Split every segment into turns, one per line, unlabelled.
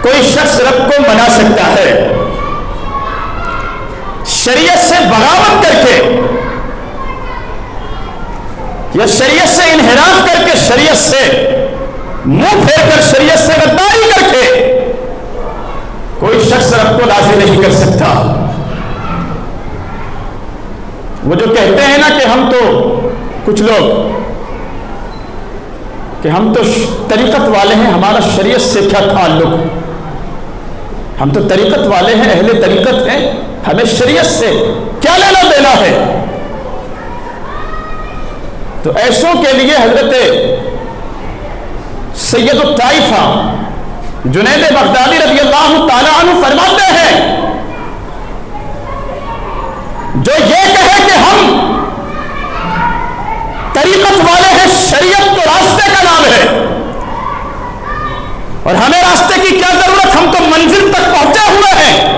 کوئی شخص رب کو منا سکتا ہے شریعت سے بغاوت کر کے یا شریعت سے انحراف کر کے، شریعت سے منہ پھیر کر، شریعت سے غداری کر کے کوئی شخص رب کو راضی نہیں کر سکتا۔ وہ جو کہتے ہیں نا کہ ہم تو، کچھ لوگ کہ ہم تو طریقت والے ہیں، ہمارا شریعت سے کیا تعلق، ہم تو طریقت والے ہیں، اہل طریقت ہیں، ہمیں شریعت سے کیا لینا دینا ہے۔ تو ایسوں کے لیے حضرت سید الطائفہ جنید بغدادی رضی اللہ تعالی عنہ فرماتے ہیں، جو یہ کہے کہ ہم طریقت والے ہیں، شریعت تو راستے کا نام ہے اور ہمیں راستے کی کیا ضرورت، ہم تو منزل تک پہنچے ہوئے ہیں۔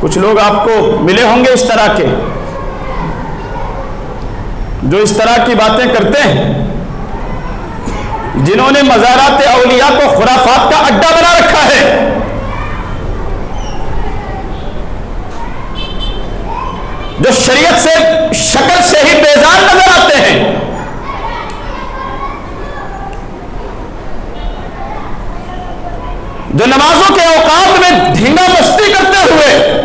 کچھ لوگ آپ کو ملے ہوں گے اس طرح کے، جو اس طرح کی باتیں کرتے ہیں، جنہوں نے مزارات اولیاء کو خرافات کا اڈا بنا رکھا ہے۔ جو شریعت سے شکل سے ہی بیزار نظر آتے ہیں، جو نمازوں کے اوقات میں دھینگا مستی کرتے ہوئے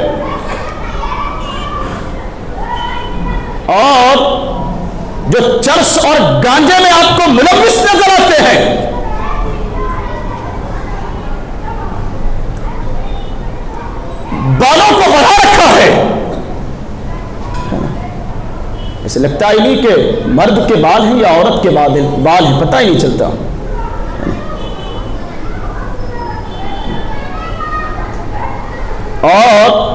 اور جو چرس اور گانجے میں آپ کو ملوث نظر آتے ہیں، بالوں کو بڑھا رکھا ہے، ایسے لگتا ہی نہیں کہ مرد کے بال ہیں یا عورت کے بال ہیں، پتہ ہی نہیں چلتا۔ اور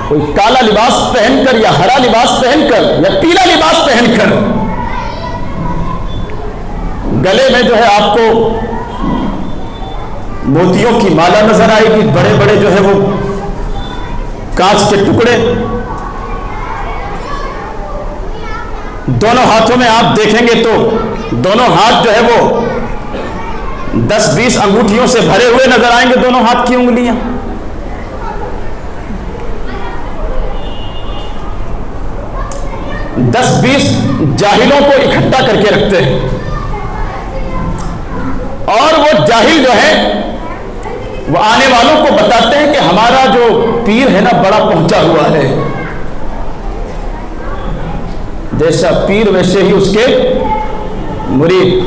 کوئی کالا لباس پہن کر یا ہرا لباس پہن کر یا پیلا لباس پہن کر، گلے میں جو ہے آپ کو موتیوں کی مالا نظر آئے گی، بڑے بڑے جو ہے وہ کانچ کے ٹکڑے، دونوں ہاتھوں میں آپ دیکھیں گے تو دونوں ہاتھ جو ہے وہ 10-20 انگوٹھیوں سے بھرے ہوئے نظر آئیں گے، دونوں ہاتھ کی انگلیاں۔ دس 20 جاہلوں کو اکٹھا کر کے رکھتے ہیں، اور وہ جاہل جو ہے وہ آنے والوں کو بتاتے ہیں کہ ہمارا جو پیر ہے نا بڑا پہنچا ہوا ہے، جیسا پیر ویسے ہی اس کے مرید۔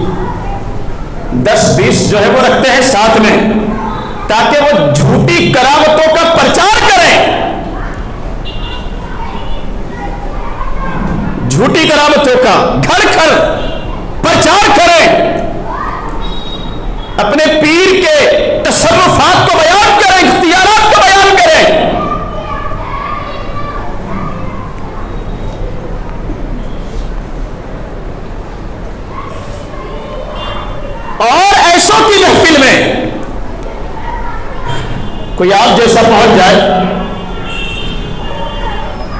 10-20 جو ہے وہ رکھتے ہیں ساتھ میں، تاکہ وہ جھوٹی کرامتوں کا پرچار کریں، جھوٹی کرامتوں کا گھر گھر پرچار کریں، اپنے پیر کے تصرفات کو بیان کریں، اختیارات کو بیان کریں۔ اور ایسوں کی محفل میں کوئی آپ جیسا پہنچ جائے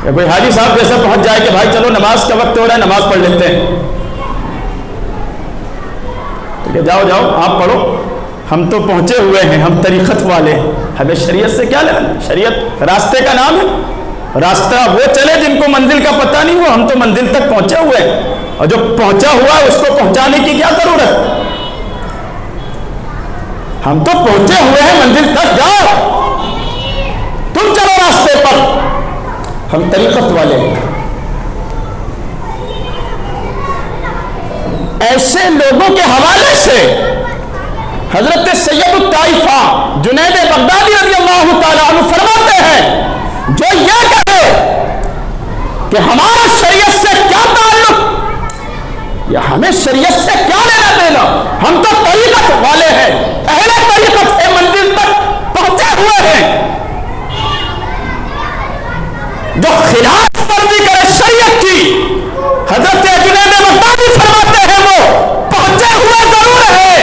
یا کوئی حاجی صاحب جیسا پہنچ جائے کہ بھائی چلو نماز کا وقت ہو رہا ہے، نماز پڑھ لیتے ہیں، ٹھیک ہے جاؤ جاؤ آپ پڑھو، ہم تو پہنچے ہوئے ہیں، ہم طریقت والے، ہمیں شریعت سے کیا لینا، شریعت راستے کا نام ہے، راستہ وہ چلے جن کو منزل کا پتہ نہیں ہو، ہم تو منزل تک پہنچے ہوئے ہیں، اور جو پہنچا ہوا ہے اس کو پہنچانے کی کیا ضرورت، ہم تو پہنچے ہوئے ہیں منزل تک، جاؤ تم چلو راستے پر، ہم طریقت والے ہیں۔ ایسے لوگوں کے حوالے سے حضرت سید الطائفہ جنید بغدادی رضی اللہ تعالیٰ عنہ فرماتے ہیں، جو یہ کہے کہ ہمارا شریعت سے کیا تعلق یا ہمیں شریعت سے کیا لینا دینا، ہم تو طریقت والے ہیں، اہل طریقت ہے، منزل تک پہنچے ہوئے ہیں، جو خلاف ورزی کرے شریعت کی، حضرت جنید بغدادی فرماتے ہیں وہ پہنچے ہوئے ضرور ہے،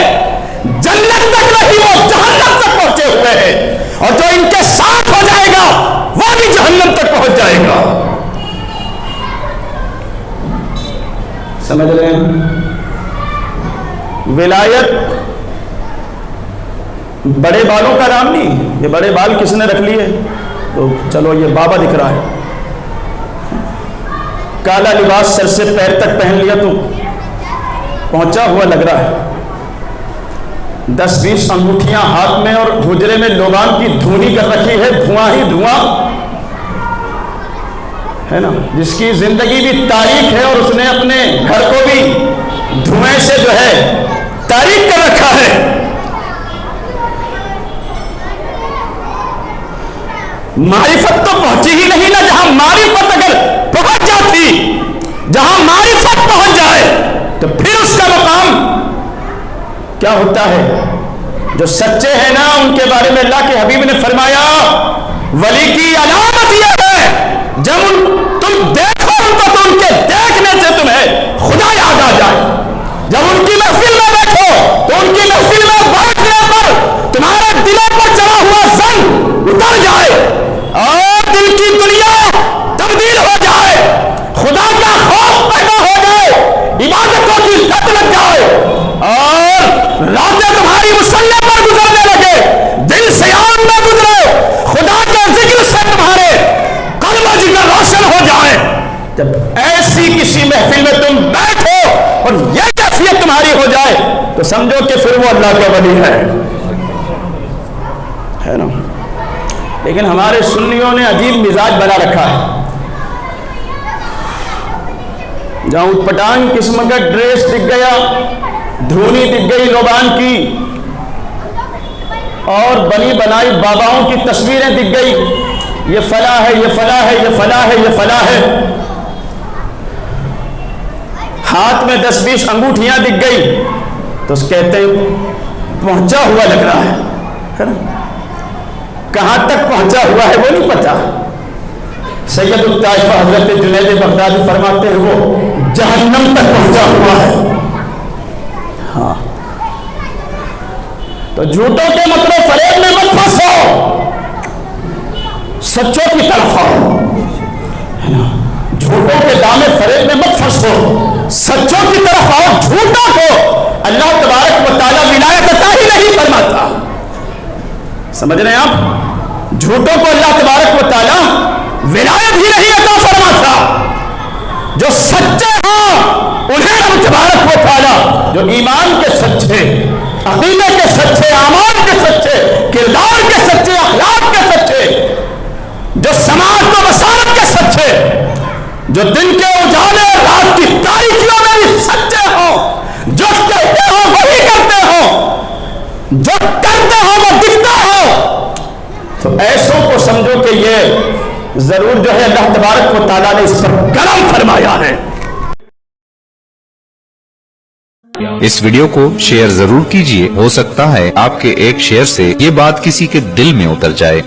جنت تک نہیں وہ جہنم تک پہنچے ہوئے ہیں، اور جو ان کے ساتھ ہو جائے گا وہ بھی جہنم تک پہنچ جائے گا۔ سمجھ رہے ہیں؟ ولایت بڑے بالوں کا نام نہیں. یہ بڑے بال کس نے رکھ لیے تو چلو یہ بابا دکھ رہا ہے. کالا لباس سر سے پیر تک پہن لیا تو پہنچا ہوا لگ رہا ہے. 10-20 انگوٹھیاں ہاتھ میں اور حجرے میں لوگان کی دھونی کر رکھی ہے. دھواں ہی دھواں ہے نا. جس کی زندگی بھی تاریخ ہے اور اس نے اپنے گھر کو بھی دھوئیں سے جو ہے تاریخ کر رکھا ہے. معرفت تو پہنچی ہی نہیں نا. جہاں معرفت اگر پہنچ جاتی, جہاں معرفت پہنچ جائے تو پھر اس کا مقام کیا ہوتا ہے. جو سچے ہیں نا ان کے بارے میں اللہ کے حبیب نے فرمایا ولی کی علامت یہ ہے جب تم دیکھو ان کو تو ان کے دیکھنے سے تمہیں خدا یاد آ جائے. جب ان کی محفل میں بیٹھو تو ان کی محفل میں بیٹھنے پر تمہارے دلوں پر چڑھا ہوا زنگ اتر جائے اور دل کی دنیا تبدیل ہو جائے, خدا کا خوف پیدا ہو جائے, عبادتوں کی لت لگ جائے اور راتیں تمہاری مصلی پر گزرنے لگے, دل سیام میں گزرے, خدا کے ذکر سے تمہارے قلب و جگر روشن ہو جائے. جب ایسی کسی محفل میں تم بیٹھو اور یہ کیفیت تمہاری ہو جائے تو سمجھو کہ پھر وہ اللہ کا ولی ہے نا. لیکن ہمارے سنیوں نے عجیب مزاج بنا رکھا ہے. جہاں اٹھ پٹانگ قسم کا ڈریس دکھ گیا, دھونی دکھ گئی لوبان کی, اور بنی بنائی باباؤں کی تصویریں دکھ گئی, یہ فلاں ہے, یہ فلاں ہے, یہ فلاں ہے, یہ فلاں ہے, ہاتھ میں 10-20 انگوٹھیاں دکھ گئی تو اس کہتے پہنچا ہوا لگ رہا ہے نا. کہاں تک پہنچا ہوا ہے وہ نہیں پتا. سید الطائفہ حضرت جنید بغدادی فرماتے ہیں وہ جہنم تک پہنچا ہوا ہے. ہاں تو جھوٹوں کے مطلب فریب میں مت پھنسو, سچوں کی طرف آؤ. جھوٹوں کے دامے فریب میں مت پھنسو, سچوں کی طرف آؤ. جھوٹوں کو اللہ تبارک و تعالیٰ ولایت عطا ہی نہیں فرماتا. سمجھ رہے ہیں آپ؟ جھوٹوں کو اللہ تبارک و تعالیٰ ولایت ہی نہیں عطا فرماتا. جو سچے ہوں انہیں رب تبارک و تعالیٰ, جو ایمان کے سچے, عقیدے کے سچے, اعمال کے سچے, کردار کے سچے, اخلاق کے سچے, جو سماج کو بصارت کے سچے, جو دن کے اجالے رات کی تاریکیوں میں بھی سچے ہوں, جو کہتے ہو وہی کرتے ہو, جو کرتے ہو وہ دکھتا ہو, تو ایسوں کو سمجھو کہ یہ ضرور جو ہے اللہ تبارک و تعالیٰ نے اس پر کرم فرمایا ہے.
اس ویڈیو کو شیئر ضرور کیجئے, ہو سکتا ہے آپ کے ایک شیئر سے یہ بات کسی کے دل میں اتر جائے.